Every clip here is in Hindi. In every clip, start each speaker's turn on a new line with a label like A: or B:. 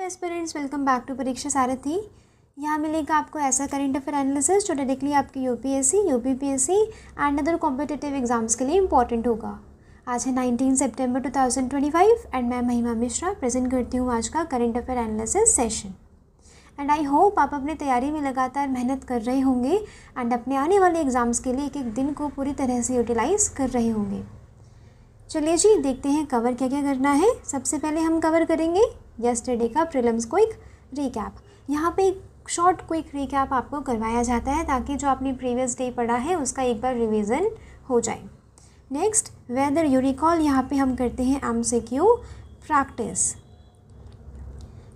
A: एस्पिरेंट्स, वेलकम बैक टू परीक्षा सारथी। यहाँ मिलेगा आपको ऐसा करंट अफेयर एनालिसिस जो डायरेक्टली आपकी UPSC, UPPSC and other competitive exams के लिए इंपॉर्टेंट होगा। आज है 19 सितंबर 2025 एंड मैं महिमा मिश्रा प्रेजेंट करती हूँ आज का current affair analysis session. And I hope आप अपनी तैयारी में लगातार मेहनत कर रहे होंगे एंड अपने आने वाले एग्ज़ाम्स के लिए एक एक दिन को पूरी तरह से यूटिलाइज़ कर रहे होंगे। चलिए जी, देखते हैं कवर क्या क्या करना है। सबसे पहले हम कवर करेंगे यस्टरडे का प्रीलिम्स क्विक रिकैप। यहाँ पे एक शॉर्ट क्विक रिकैप आपको करवाया जाता है ताकि जो आपने प्रीवियस डे पढ़ा है उसका एक बार रिवीजन हो जाए। नेक्स्ट, वेदर यू रिकॉल, यहाँ पे हम करते हैं एमसीक्यू प्रैक्टिस।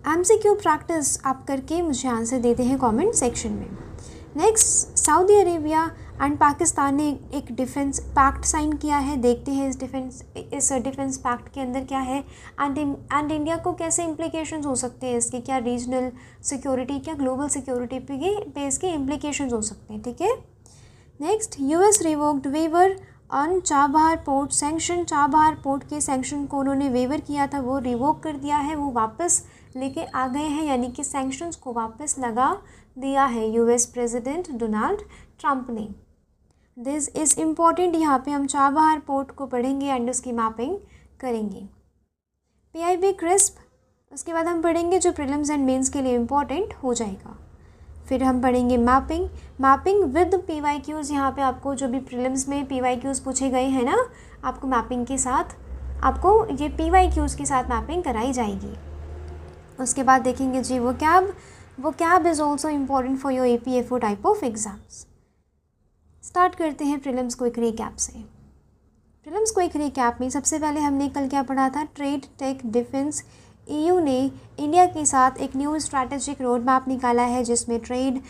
A: एमसीक्यू प्रैक्टिस आप करके मुझे आंसर देते हैं कमेंट सेक्शन में। Next, Saudi Arabia and Pakistan ने एक डिफेंस पैक्ट साइन किया है। देखते हैं इस डिफेंस पैक्ट के अंदर क्या है एंड इंडिया को कैसे इम्प्लीकेशंस हो सकते हैं इसके, क्या रीजनल सिक्योरिटी, क्या ग्लोबल सिक्योरिटी पे इसके इम्प्लीकेशंस हो सकते हैं। ठीक है। Next, US revoked waiver on Chabahar port sanction. Chabahar port के सैंक्शन को उन्होंने वेवर किया था, वो रिवोक कर दिया है, वो वापस लेके आ गए हैं, यानी कि सैंक्शंस को वापस लगा दिया है यूएस प्रेसिडेंट डोनाल्ड ट्रंप ने। This is important. यहाँ पे हम चाबहार पोर्ट को पढ़ेंगे एंड उसकी मैपिंग करेंगे। पीआईबी क्रिस्प, उसके बाद हम पढ़ेंगे जो प्रीलिम्स एंड मेंस के लिए इम्पॉर्टेंट हो जाएगा। फिर हम पढ़ेंगे मैपिंग विद पीवाईक्यूज़। यहाँ पे आपको जो भी प्रीलिम्स में पीवाईक्यूज़ पूछे गए हैं ना, आपको मैपिंग के साथ, आपको ये पीवाईक्यूज़ के साथ मैपिंग कराई जाएगी। उसके बाद देखेंगे जी vocab is also important for your APFO type of exams. Start करते हैं प्रीलिम्स क्विक रिकैप से। प्रीलिम्स क्विक रिकैप में सबसे पहले हमने कल क्या पढ़ा था, ट्रेड, टेक, डिफेंस। EU ने इंडिया के साथ एक न्यू स्ट्रैटेजिक रोड मैप निकाला है जिसमें ट्रेड,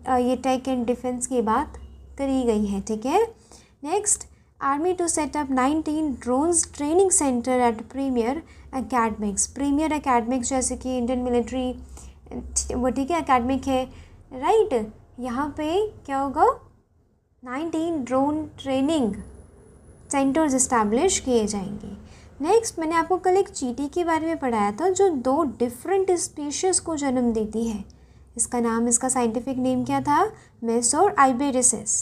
A: ये टेक एंड डिफेंस की बात करी गई है। ठीक है। Next, army to set up 19 drones training centre at premier academics. Premier academics जैसे कि इंडियन मिलिट्री, वो ठीक है, एकेडमिक है, राइट। यहाँ पे क्या होगा, 19 ड्रोन ट्रेनिंग सेंटर्स इस्टेब्लिश किए जाएंगे। नेक्स्ट, मैंने आपको कल एक चींटी के बारे में पढ़ाया था जो 2 डिफरेंट स्पीशीज़ को जन्म देती है। इसका नाम, इसका साइंटिफिक नेम क्या था, मेसोर आइबेरिसिस।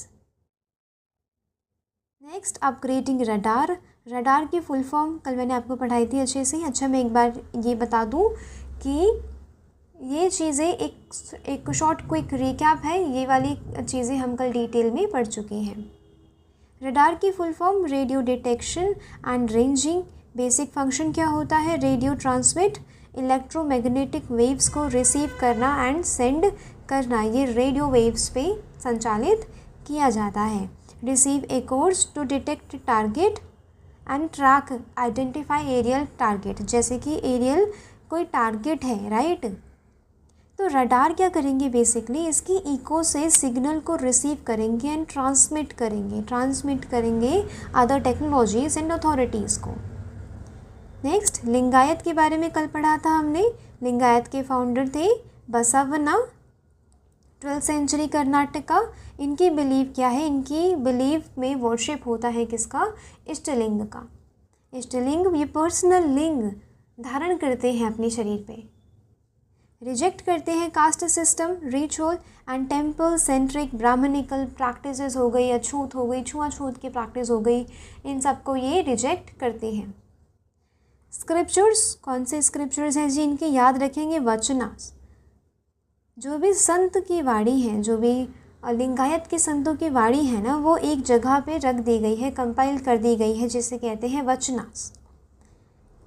A: नेक्स्ट, अपग्रेडिंग रडार की फुल फॉर्म कल मैंने आपको पढ़ाई थी अच्छे से। अच्छा, मैं एक बार ये बता दूं कि ये चीज़ें एक शॉर्ट क्विक रिकैप है, ये वाली चीज़ें हम कल डिटेल में पढ़ चुके हैं। रडार की full form radio detection and ranging. Basic function क्या होता है, रेडियो ट्रांसमिट इलेक्ट्रोमैग्नेटिक वेव्स को रिसीव करना एंड सेंड करना, ये रेडियो वेव्स पे संचालित किया जाता है। रिसीव एकोर्स to detect target and track identify aerial target, जैसे कि एरियल कोई टारगेट है, राइट। तो रडार क्या करेंगे, बेसिकली इसकी इको से सिग्नल को रिसीव करेंगे एंड ट्रांसमिट करेंगे अदर टेक्नोलॉजीज एंड अथॉरिटीज़ को। नेक्स्ट, लिंगायत के बारे में कल पढ़ा था हमने। लिंगायत के फाउंडर थे बसवन्ना, 12th सेंचुरी कर्नाटका। इनकी बिलीव क्या है, इनकी बिलीव में वर्शिप होता है किसका, इष्टलिंग का। इष्टलिंग ये पर्सनल लिंग धारण करते हैं अपने शरीर पे। रिजेक्ट करते हैं caste system, ritual and temple centric Brahminical practices हो गई, अछूत हो गई, छुआछूत की प्रैक्टिस हो गई, इन सबको ये रिजेक्ट करते हैं। स्क्रिप्चर्स, कौन से स्क्रिप्चर्स हैं जी, इनकी याद रखेंगे, वचनास। जो भी संत की वाणी है, जो भी लिंगायत के संतों की वाणी है ना, वो एक जगह पे रख दी गई है, कंपाइल कर दी गई है, जिसे कहते हैं वचनास।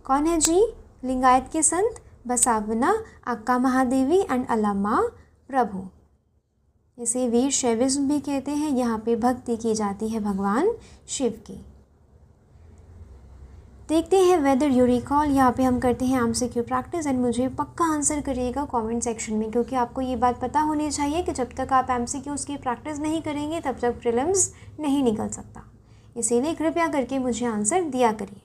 A: कौन है जी लिंगायत के संत, बसवन्ना, अक्का महादेवी एंड अल्लामा प्रभु। इसे वीर शैविज्म भी कहते हैं। यहाँ पे भक्ति की जाती है भगवान शिव की। देखते हैं वेदर यू रिकॉल। यहाँ पे हम करते हैं एमसीक्यू प्रैक्टिस एंड मुझे पक्का आंसर करिएगा कमेंट सेक्शन में, क्योंकि आपको ये बात पता होनी चाहिए कि जब तक आप एमसीक्यूज़ की प्रैक्टिस नहीं करेंगे तब तक प्रीलिम्स नहीं निकल सकता। इसीलिए कृपया करके मुझे आंसर दिया करिए।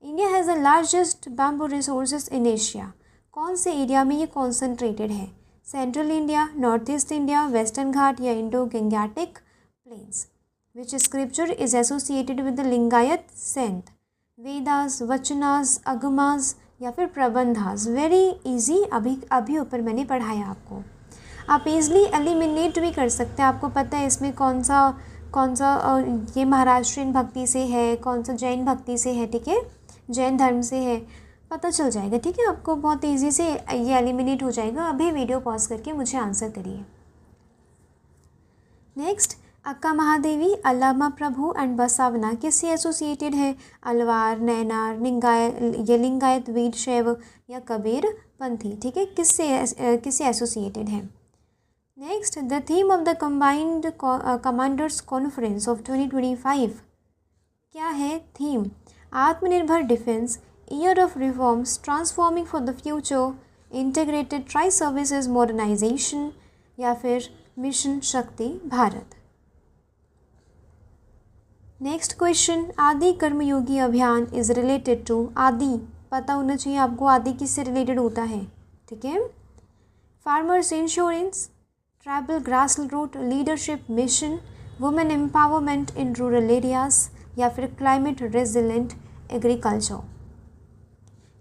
A: India has the largest bamboo resources in Asia. कौन से एरिया में ये कॉन्सेंट्रेटेड है, central India, north east India, western घाट या Indo Gangetic plains. Which scripture is associated with the Lingayat saint, Vedas, Vachanas, Agamas, या फिर प्रबंधास। वेरी इजी, अभी ऊपर मैंने पढ़ाया आपको। आप ईज़िली एलिमिनेट भी कर सकते हैं। आपको पता है इसमें कौन सा ये महाराष्ट्रियन भक्ति से है, कौन सा जैन भक्ति से है, ठीक है, जैन धर्म से है, पता चल जाएगा, ठीक है। आपको बहुत इजी से ये एलिमिनेट हो जाएगा। अभी वीडियो पॉज करके मुझे आंसर करिए। नेक्स्ट, अक्का महादेवी, अल्लामा प्रभु एंड बसावना किससे एसोसिएटेड है? अलवार, नैनार, लिंगायत, वीर शैव या कबीर पंथी, ठीक है, किससे एसोसिएटेड है? Next, the theme of the combined commanders conference of 2025 क्या है? Theme Atmanirbhar defence, year of reforms, transforming for the future, integrated tri services modernisation या फिर मिशन शक्ति भारत। नेक्स्ट क्वेश्चन, आदि कर्मयोगी अभियान इज रिलेटेड टू, आदि पता होना चाहिए आपको, आदि किससे रिलेटेड होता है, ठीक है। Farmers insurance, tribal grass root leadership mission, women empowerment in rural areas या फिर climate resilient agriculture.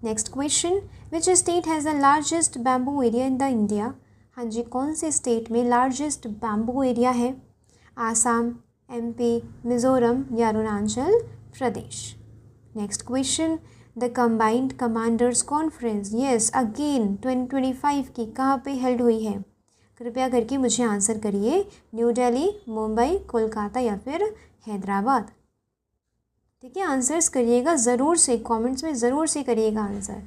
A: Next question, which state has the largest bamboo area in the India? हाँ जी, कौन से स्टेट में लार्जेस्ट बैम्बू एरिया है? आसाम, MP, मिज़ोरम या Arunachal Pradesh. Next question, the combined commanders conference, yes again 2025 की कहाँ पे हेल्ड हुई है? कृपया करके मुझे आंसर करिए। न्यू दिल्ली, मुंबई, कोलकाता या फिर हैदराबाद, ठीक है। आंसर्स करिएगा ज़रूर से, कमेंट्स में ज़रूर से करिएगा answer.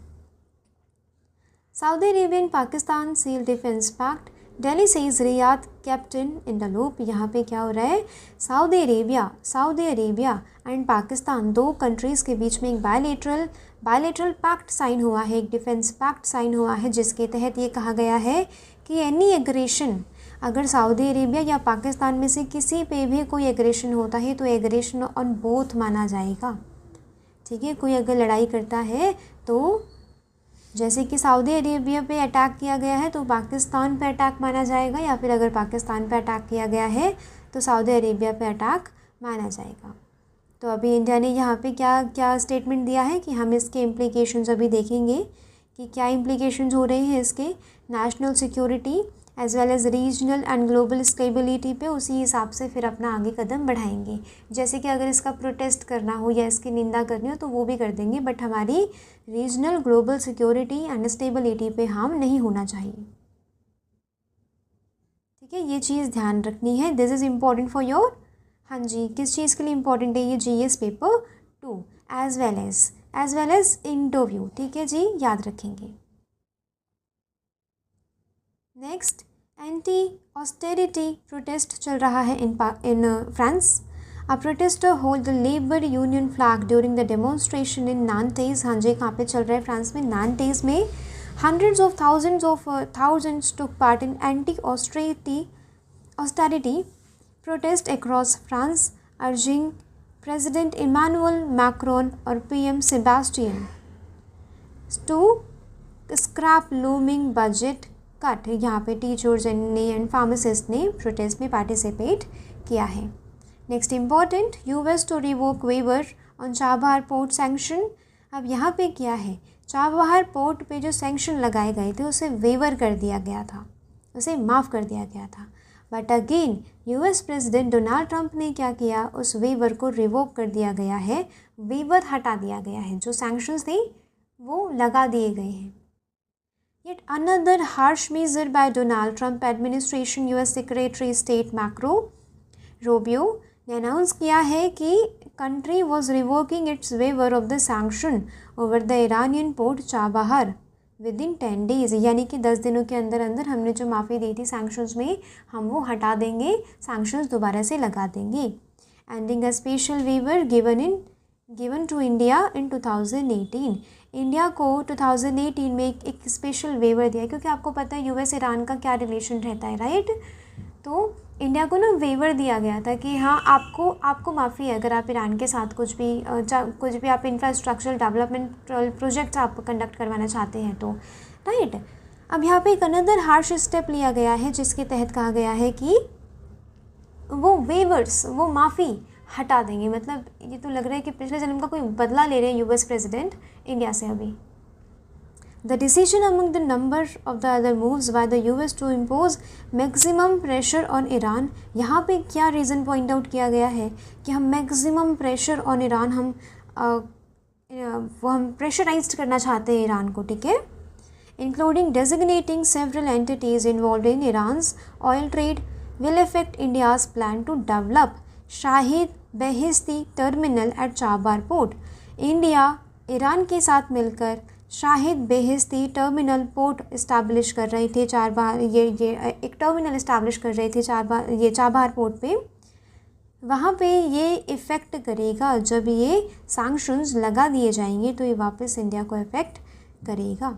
A: Saudi Arabia and Pakistan seal defence pact, Delhi says Riyadh captain in the loop. यहाँ पे क्या हो रहा है? सऊदी अरेबिया एंड पाकिस्तान, दो कंट्रीज़ के बीच में एक बायलेटरल पैक्ट साइन हुआ है, एक डिफेंस पैक्ट साइन हुआ है, जिसके तहत ये कहा गया है कि एनी एग्रेशन, अगर सऊदी अरेबिया या पाकिस्तान में से किसी पे भी कोई एग्रेशन होता है तो एग्रेशन ऑन बोथ माना जाएगा, ठीक है। कोई अगर लड़ाई करता है तो जैसे कि सऊदी अरेबिया पे अटैक किया गया है तो पाकिस्तान पे अटैक माना जाएगा, या फिर अगर पाकिस्तान पे अटैक किया गया है तो सऊदी अरेबिया पे अटैक माना जाएगा। तो अभी इंडिया ने यहाँ पे क्या क्या स्टेटमेंट दिया है कि हम इसके इम्प्लीकेशंस अभी देखेंगे कि क्या इम्प्लीकेशंस हो रहे हैं इसके national security as well as regional and global stability पे। उसी हिसाब से फिर अपना आगे कदम बढ़ाएंगे। जैसे कि अगर इसका प्रोटेस्ट करना हो या इसकी निंदा करनी हो तो वो भी कर देंगे, बट हमारी regional global security and stability पे हार्म नहीं होना चाहिए, ठीक है। ये चीज़ ध्यान रखनी है। This is important for your, हाँ जी, किस चीज़ के लिए इम्पॉर्टेंट है ये? GS paper 2 as well as interview, ठीक है जी, याद रखेंगे। नेक्स्ट, एंटी ऑस्टेरिटी प्रोटेस्ट चल रहा है in France. A protester hold the labour union flag during the demonstration in Nantes. हाँ जी, कहाँ पे चल रहा है? फ्रांस में नानटेज में। Hundreds of thousands took part in anti austerity protest across France, urging President Emmanuel Macron और PM Sebastian to scrap looming budget cut। यहाँ पे टीचर्स ने एंड फार्मासिस्ट ने प्रोटेस्ट में पार्टिसिपेट किया है। Next important, US to revoke waiver on Chabahar port sanction. अब यहाँ पे क्या है? चाबहार पोर्ट पे जो सैंक्शन लगाए गए थे उसे वेवर कर दिया गया था, उसे माफ़ कर दिया गया था। But again US president Donald Trump ने क्या किया? उस वेवर को रिवोक कर दिया गया है, वेवर हटा दिया गया है, जो सैंक्शंस थे वो लगा दिए गए हैं। Yet another harsh measure by Donald Trump administration. US secretary state Marco Rubio ने अनाउंस किया है कि country was revoking its waiver of the sanction over the Iranian port Chabahar within 10 days, यानी कि 10 दिनों के अंदर अंदर हमने जो माफ़ी दी थी सैंक्शंस में, हम वो हटा देंगे, सैंक्शंस दोबारा से लगा देंगे। Ending a special waiver given to India in 2018। India को 2018 में एक स्पेशल वेवर दिया, क्योंकि आपको पता है US ईरान का क्या रिलेशन रहता है, राइट। तो इंडिया को ना वेवर दिया गया था कि हाँ आपको माफ़ी है अगर आप ईरान के साथ कुछ भी आप इंफ्रास्ट्रक्चरल डेवलपमेंट प्रोजेक्ट आप कंडक्ट करवाना चाहते हैं तो, राइट। अब यहाँ पे एक अनदर हार्श स्टेप लिया गया है जिसके तहत कहा गया है कि वो वेवर्स, वो माफ़ी हटा देंगे। मतलब ये तो लग रहा है कि पिछले जन्म का कोई बदला ले रहे हैं US प्रेसिडेंट इंडिया से अभी, The decision among the number of the other moves by the US to impose maximum pressure on Iran, यहाँ पे क्या रीज़न पॉइंट आउट किया गया है कि हम मैक्सिमम प्रेशर ऑन ईरान हम प्रेशराइज्ड करना चाहते हैं ईरान को, ठीक है, including designating several entities involved in Iran's oil trade will affect India's plan to develop Shahid Beheshti terminal at Chabahar port. India Iran के साथ मिलकर Shahid Beheshti terminal port establish कर रही थी चाबार, ये एक टर्मिनल इस्टेब्लिश कर रही थी चाबार पोर्ट पे। वहाँ पे ये इफ़ेक्ट करेगा, जब ये सैंक्शंस लगा दिए जाएंगे तो ये वापस इंडिया को इफ़ेक्ट करेगा।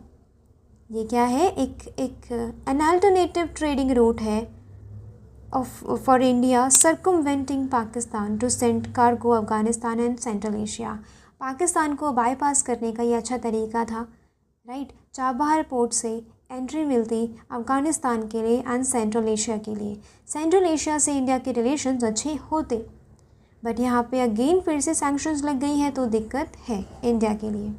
A: ये क्या है, एक एन अल्टरनेटिव ट्रेडिंग रूट है for India circumventing Pakistan to send cargo Afghanistan and central Asia. Pakistan को बाईपास करने का ये अच्छा तरीका था, राइट। चाबहार पोर्ट से एंट्री मिलती अफ़गानिस्तान के लिए एंड सेंट्रल एशिया के लिए। सेंट्रल एशिया से इंडिया के रिलेशंस अच्छे होते, बट यहाँ पे अगेन फिर से सैंक्शंस लग गई हैं तो दिक्कत है इंडिया के लिए।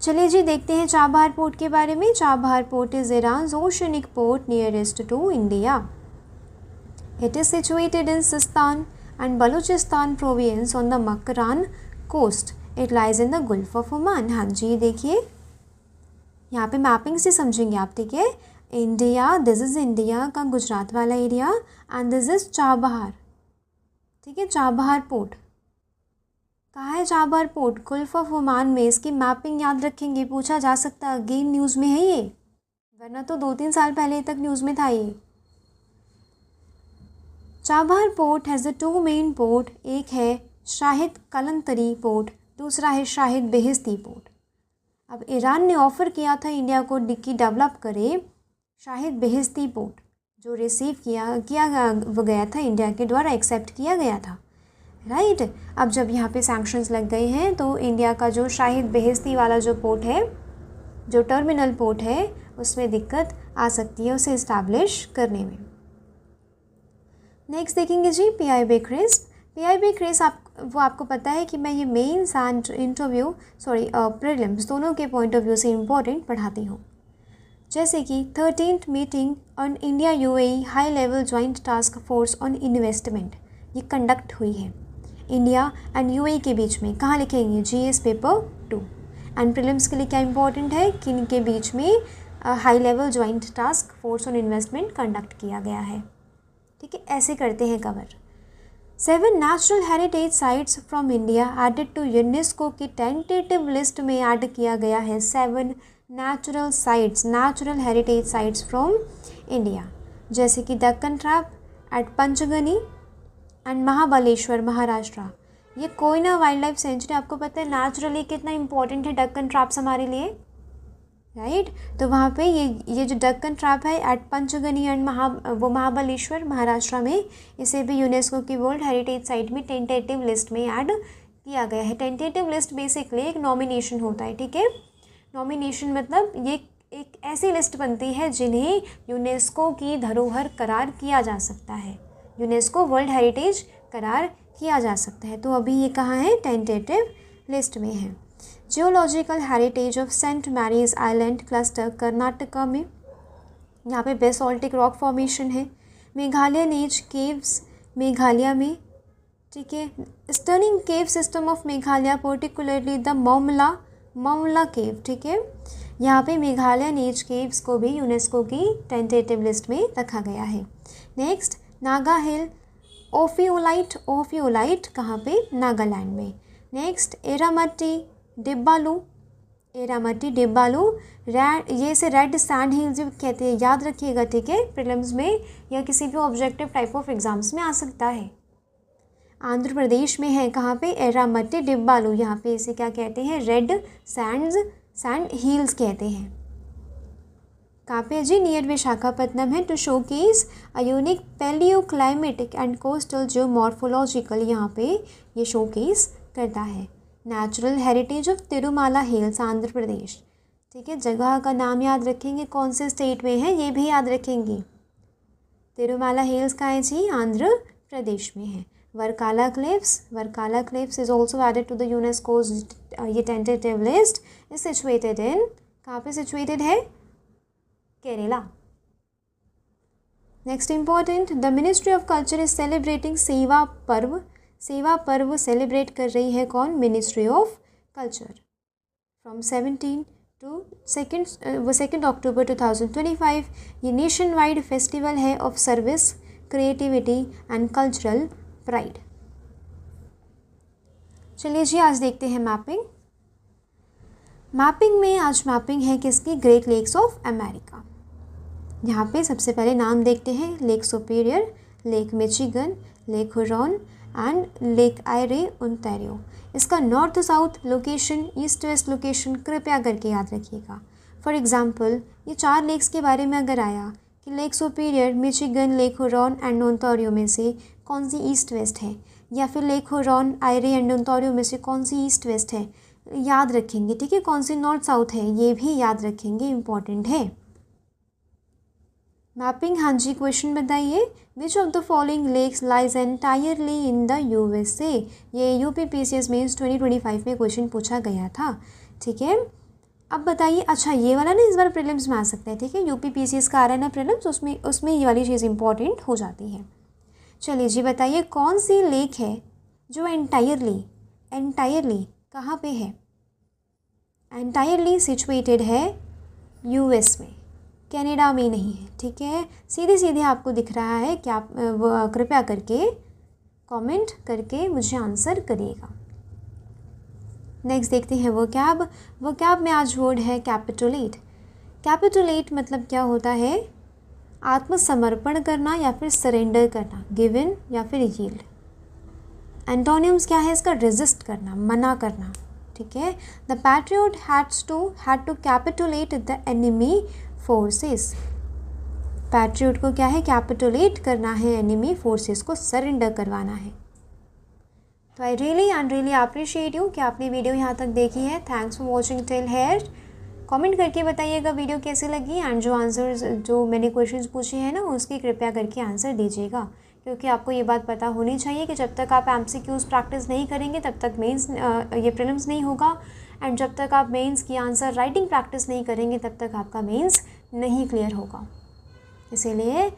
A: चलिए जी देखते हैं चाबहार पोर्ट के बारे में। Chabahar port is Iran's oceanic port nearest to India. It is situated in Sistan and Balochistan province on the Makran coast. It lies in the Gulf of Oman. हाँ जी देखिए यहाँ पे मैपिंग से समझेंगे आप, ठीक है। इंडिया, दिस इज़ इंडिया का गुजरात वाला area and this is Chabahar, ठीक है। चाबहार पोर्ट कहाँ है? Chabahar port gulf of Oman में। इसकी मैपिंग याद रखेंगे, पूछा जा सकता है। अगेन न्यूज़ में है ये, वरना तो 2-3 साल पहले तक न्यूज़ में था ये। Chabahar port has the 2 main port, एक है शाहिद कलंतरी पोर्ट, दूसरा है शाहिद बेहिस्ती पोर्ट। अब ईरान ने ऑफ़र किया था इंडिया को कि डेवलप करे शाहिद बेहिस्ती पोर्ट, जो रिसीव किया गया था, इंडिया के द्वारा एक्सेप्ट किया गया था, राइट। अब जब यहाँ पे सैंक्शंस लग गए हैं तो इंडिया का जो शाहिद बेहिस्ती वाला जो पोर्ट है, जो टर्मिनल पोर्ट है, उसमें दिक्कत आ सकती है उसे इस्टेब्लिश करने में। नेक्स्ट देखेंगे जी पी.आई. बेकरेस। पी.आई. बेकरेस आपको पता है कि मैं ये मेंस एंड इंटरव्यू प्रीलिम्स दोनों के पॉइंट ऑफ व्यू से इम्पोर्टेंट पढ़ाती हूँ। जैसे कि 13th meeting on India UAE high level joint task force on investment, ये कंडक्ट हुई है इंडिया एंड यूएई के बीच में। कहाँ लिखेंगे? GS paper 2। एंड प्रीलिम्स के लिए क्या इंपॉर्टेंट है कि इनके बीच में high level joint task force on investment conduct किया गया है, ठीक है। ऐसे करते हैं cover. 7 natural heritage sites from India added to UNESCO की टेंटेटिव लिस्ट में ऐड किया गया है। 7 natural heritage sites from India, जैसे कि Deccan trap at Panchgani and Mahabaleshwar Maharashtra. ये कोयना वाइल्ड लाइफ सेंचुरी, आपको पता है नेचुरली कितना इंपॉर्टेंट है डक्कन ट्रैप्स हमारे लिए, राइट। तो वहाँ पे ये जो डक्कन ट्रैप है एट पंचगनी एंड महाबलेश्वर महाराष्ट्र में, इसे भी यूनेस्को की वर्ल्ड हेरिटेज साइट में टेंटेटिव लिस्ट में ऐड किया गया है। टेंटेटिव लिस्ट बेसिकली एक नॉमिनेशन होता है, ठीक है। नॉमिनेशन मतलब ये एक ऐसी लिस्ट बनती है जिन्हें यूनेस्को की धरोहर करार किया जा सकता है, यूनेस्को वर्ल्ड हेरिटेज करार किया जा सकता है। तो अभी ये कहाँ है? टेंटेटिव लिस्ट में है। Geological heritage of Saint Mary's island cluster Karnataka में, यहाँ पे बेसोल्टिक रॉक फॉर्मेशन है। मेघालय नेज केव्स मेघालय में, ठीक है। Stunning cave system of Meghalaya particularly the Mawmluh cave, ठीक है। यहाँ पे मेघालय नेज केव्स को भी यूनेस्को की टेंटेटिव लिस्ट में रखा गया है। नेक्स्ट नागा हिल ओफियोलाइट कहाँ पे? नागालैंड में। नेक्स्ट एरामट्टी डिब्बालू ये से रेड सैंड हिल्स भी कहते हैं, याद रखिएगा, ठीक है। प्रीलिम्स में या किसी भी ऑब्जेक्टिव टाइप ऑफ एग्जाम्स में आ सकता है। आंध्र प्रदेश में है, कहाँ पे? एरामट्टी डिब्बालू। यहाँ पे इसे क्या कहते हैं? रेड सैंड हिल्स कहते हैं। कहाँ पे जी? नियर विशाखापट्टनम है। To showcase a unique palaeo climatic and coastal geomorphological, यहाँ पे ये शोकेस करता है। Natural heritage of Tirumala hills Andhra Pradesh, ठीक है। जगह का नाम याद रखेंगे, कौन से स्टेट में है ये भी याद रखेंगे। तिरुमाला हिल्स कहाँ है जी? आंध्र प्रदेश में है। Varkala cliffs is also added to the UNESCO's ये tentative list, is situated in कहाँ पे सिचुएटेड है? Kerala. Next important, the ministry of culture is celebrating Seva Parv. Seva Parv celebrate कर रही है कौन? Ministry of culture. From 17 to 2 October 2025 ये नेशन वाइड फेस्टिवल है of service, creativity and cultural pride. चलिए जी आज देखते हैं मैपिंग। मैपिंग में आज मैपिंग है किसकी? Great lakes of America. यहाँ पे सबसे पहले नाम देखते हैं, lake Superior, lake Michigan, lake Huron and lake Erie Ontario. इसका north south location, east west location कृपया करके याद रखिएगा। फॉर एग्जांपल ये 4 लेक्स के बारे में अगर आया कि lake superior, Michigan, lake Huron and Ontario में से कौन सी ईस्ट वेस्ट है, या फिर lake Huron, Ayre and Ontario में से कौन सी ईस्ट वेस्ट है, याद रखेंगे, ठीक है। कौन सी नॉर्थ साउथ है ये भी याद रखेंगे, इम्पॉर्टेंट है। मैपिंग, हाँ जी, क्वेश्चन बताइए। Which of the following lakes lies entirely in the USA. ये यूपीपीसीएस मेंस 2025 में क्वेश्चन पूछा गया था, ठीक है। अब बताइए, अच्छा ये वाला ना इस बार प्रीलिम्स में आ सकता है, ठीक है। यूपीपीसीएस का आ रहा है ना प्रीलिम्स, उसमें ये वाली चीज़ इंपॉर्टेंट हो जाती है। चलिए जी बताइए, कौन सी लेक है जो एंटायरली कहाँ पे है? एंटायरली सिचुएटेड है यूएस में, कनाडा में नहीं है, ठीक है। सीधे सीधे आपको दिख रहा है कि आप कृपया करके कमेंट करके मुझे आंसर करिएगा। नेक्स्ट देखते हैं वोकैब में आज वर्ड है कैपिटुलेट। कैपिटुलेट मतलब क्या होता है? आत्मसमर्पण करना या फिर सरेंडर करना, गिवन या फिर यील्ड। एंटोनिम्स क्या है इसका? रेजिस्ट करना, मना करना, ठीक है। The patriot had to capitulate the enemy forces. Patriot को क्या है? कैपिटुलेट करना है, एनिमी फोर्सेस को सरेंडर करवाना है। तो आई रियली अप्रिशिएट यू कि आपने वीडियो यहाँ तक देखी है। Thanks for watching till here. Comment करके बताइएगा वीडियो कैसी लगी, एंड जो मैंने क्वेश्चंस पूछे हैं ना उसकी कृपया करके आंसर दीजिएगा, क्योंकि आपको ये बात पता होनी चाहिए कि जब तक आप एमसीक्यूज प्रैक्टिस नहीं करेंगे तब तक मेंस ये प्रीलिम्स नहीं होगा, एंड जब तक आप मेंस की आंसर राइटिंग प्रैक्टिस नहीं करेंगे तब तक आपका मेंस नहीं क्लियर होगा। इसीलिए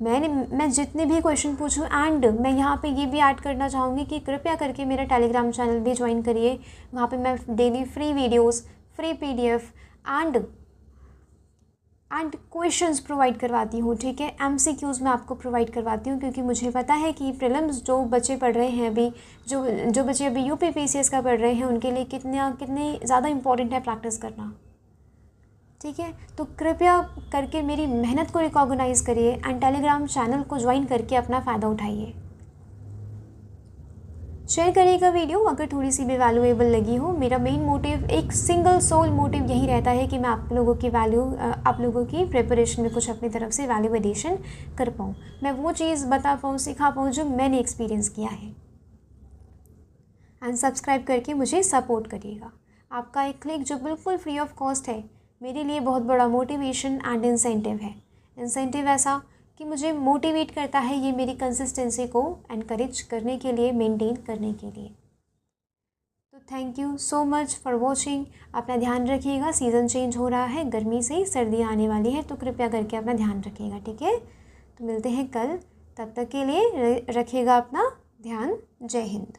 A: मैं जितने भी क्वेश्चन पूछूं, एंड मैं यहाँ पे ये भी ऐड करना चाहूँगी कि कृपया करके मेरा टेलीग्राम चैनल भी ज्वाइन करिए। वहाँ पे मैं daily free videos, free PDF and questions provide करवाती हूँ, ठीक है। एमसीक्यूज़ मैं आपको प्रोवाइड करवाती हूँ, क्योंकि मुझे पता है कि प्रीलिम्स जो बच्चे पढ़ रहे हैं अभी, जो बच्चे अभी यूपीपीसीएस का पढ़ रहे हैं, उनके लिए कितने ज़्यादा इम्पॉर्टेंट है प्रैक्टिस करना, ठीक है। तो कृपया करके मेरी मेहनत को रिकॉग्नाइज़ करिए एंड टेलीग्राम चैनल को ज्वाइन करके अपना फ़ायदा उठाइए। शेयर करिएगा वीडियो अगर थोड़ी सी भी वैल्यूएबल लगी हो। मेरा मेन मोटिव, एक सिंगल सोल मोटिव यही रहता है कि मैं आप लोगों की प्रिपरेशन में कुछ अपनी तरफ से वैल्यू एडिशन कर पाऊँ, मैं वो चीज़ बता पाऊँ, सिखा पाऊँ जो मैंने एक्सपीरियंस किया है। एंड सब्सक्राइब करके मुझे सपोर्ट करिएगा। आपका एक क्लिक जो बिल्कुल फ्री ऑफ कॉस्ट है, मेरे लिए बहुत बड़ा मोटिवेशन एंड इंसेंटिव है। इंसेंटिव ऐसा कि मुझे मोटिवेट करता है ये मेरी कंसिस्टेंसी को एनकरेज करने के लिए, मेंटेन करने के लिए। तो thank you so much for watching. अपना ध्यान रखिएगा, सीज़न चेंज हो रहा है, गर्मी से सर्दी आने वाली है, तो कृपया करके अपना ध्यान रखिएगा, ठीक है। तो मिलते हैं कल, तब तक के लिए रखिएगा अपना ध्यान। जय हिंद।